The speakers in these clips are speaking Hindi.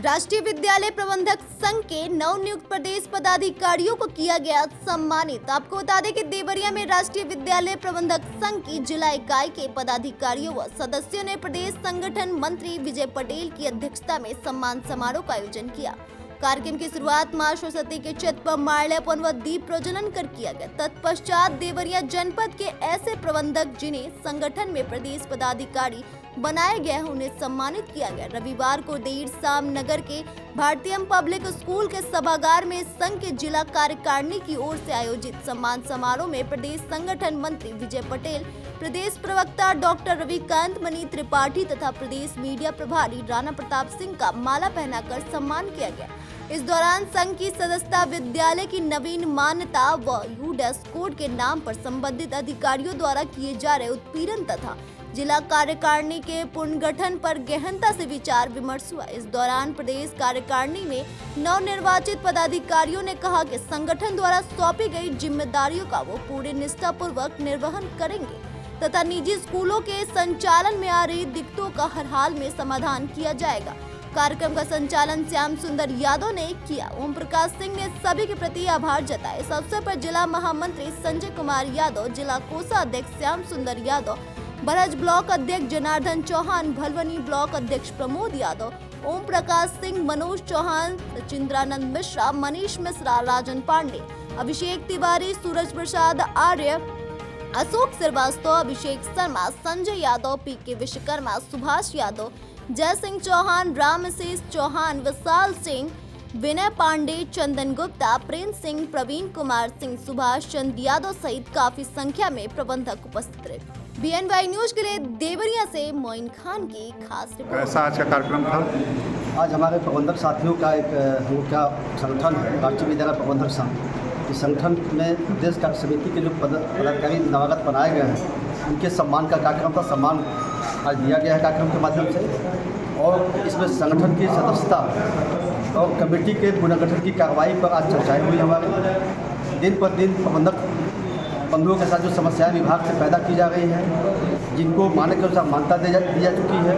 राष्ट्रीय विद्यालय प्रबंधक संघ के नवनियुक्त प्रदेश पदाधिकारियों को किया गया सम्मानित। आपको बता दें कि देवरिया में राष्ट्रीय विद्यालय प्रबंधक संघ की जिला इकाई के पदाधिकारियों व सदस्यों ने प्रदेश संगठन मंत्री विजय पटेल की अध्यक्षता में सम्मान समारोह का आयोजन किया। कार्यक्रम की शुरुआत मां सरस्वती के चित्र पर माल्यार्पण व दीप प्रज्वलन कर किया गया। तत्पश्चात देवरिया जनपद के ऐसे प्रबंधक जिन्हें संगठन में प्रदेश पदाधिकारी बनाया गया है उन्हें सम्मानित किया गया। रविवार को देर शाम नगर के भारतीय पब्लिक स्कूल के सभागार में संघ के जिला कार्यकारिणी की ओर से आयोजित सम्मान समारोह में प्रदेश संगठन मंत्री विजय पटेल, प्रदेश प्रवक्ता डॉक्टर रविकांत मणि त्रिपाठी तथा प्रदेश मीडिया प्रभारी राणा प्रताप सिंह का माला पहनाकर सम्मान किया गया। इस दौरान संघ की सदस्यता, विद्यालय की नवीन मान्यता व यूडेस कोड के नाम पर संबंधित अधिकारियों द्वारा किए जा रहे उत्पीड़न तथा जिला कार्यकारिणी के पुनर्गठन पर गहनता से विचार विमर्श हुआ। इस दौरान प्रदेश कार्यकारिणी में नवनिर्वाचित पदाधिकारियों ने कहा कि संगठन द्वारा सौंपी गई जिम्मेदारियों का वो पूरे निष्ठापूर्वक निर्वहन करेंगे तथा निजी स्कूलों के संचालन में आ रही दिक्कतों का हर हाल में समाधान किया जाएगा। कार्यक्रम का संचालन श्याम सुंदर यादव ने किया। ओम प्रकाश सिंह ने सभी के प्रति आभार जताया। इस अवसर पर जिला महामंत्री संजय कुमार यादव, जिला कोषाध्यक्ष श्याम सुंदर यादव, बरज ब्लॉक अध्यक्ष जनार्दन चौहान, भलवनी ब्लॉक अध्यक्ष प्रमोद यादव, ओम प्रकाश सिंह, मनोज चौहान, सचिंद्रानंद मिश्रा, मनीष मिश्रा, राजन पांडे, अभिषेक तिवारी, सूरज प्रसाद आर्य, अशोक श्रीवास्तव, अभिषेक शर्मा, संजय यादव, पीके विश्वकर्मा, सुभाष यादव, जय सिंह चौहान, रामशेष चौहान, विशाल सिंह, विनय पांडे, चंदन गुप्ता, प्रेम सिंह, प्रवीण कुमार सिंह, सुभाष चंद्र यादव सहित काफी संख्या में प्रबंधक उपस्थित रहे। BNY न्यूज के लिए देवरिया से मोइन खान की खास रिपोर्ट। ऐसा आज का कार्यक्रम था। आज हमारे प्रबंधक साथियों का एक संगठन है राष्ट्रीय विद्यालय प्रबंधक संघ। इस संगठन में देश कार्य समिति के जो पदाधिकारी नवागत बनाए गए हैं उनके सम्मान का कार्यक्रम था। सम्मान आज दिया गया है कार्यक्रम के माध्यम से और इसमें संगठन की सदस्यता और कमेटी के पुनर्गठन की कार्रवाई पर आज चर्चाएँ हुई। हमारे दिन पर दिन प्रबंधक बंधुओं के साथ जो समस्याएं विभाग से पैदा की जा रही हैं, जिनको मानक के अनुसार मान्यता दी जा चुकी है,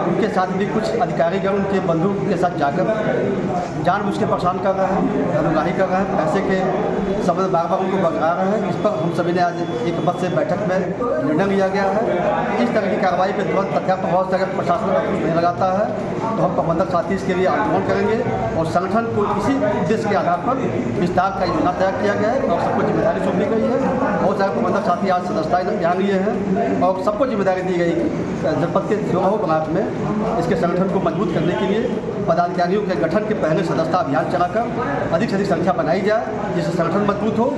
उनके साथ भी कुछ अधिकारीगण उनके बंधुओं के साथ जाकर जानबूझ के परेशान कर रहे हैं, धनुगाही कर रहे हैं, पैसे के संबंध बार बार उनको बगरा रहे हैं। इस पर हम सभी ने आज एक मत से बैठक में निर्णय लिया गया है। इस तरह की कार्रवाई पर तुरंत तत्काल प्रभाव से अगर प्रशासन का नहीं लगाता है तो हम प्रबंधक साथी इसके लिए आंदोलन करेंगे और संगठन को इसी उद्देश्य के आधार पर विस्तार का योजना तैयार किया गया है और सबको जिम्मेदारी सौंपी गई है। बहुत सारे प्रबंधक साथी आज सदस्यता ध्यान लिए हैं और सबको जिम्मेदारी दी गई जनपद के चुनाव ब्लॉक में इसके संगठन को मजबूत करने के लिए पदाधिकारियों के गठन के पहले सदस्यता अभियान चलाकर अधिक से अधिक संख्या बनाई जाए जिससे संगठन मजबूत हो।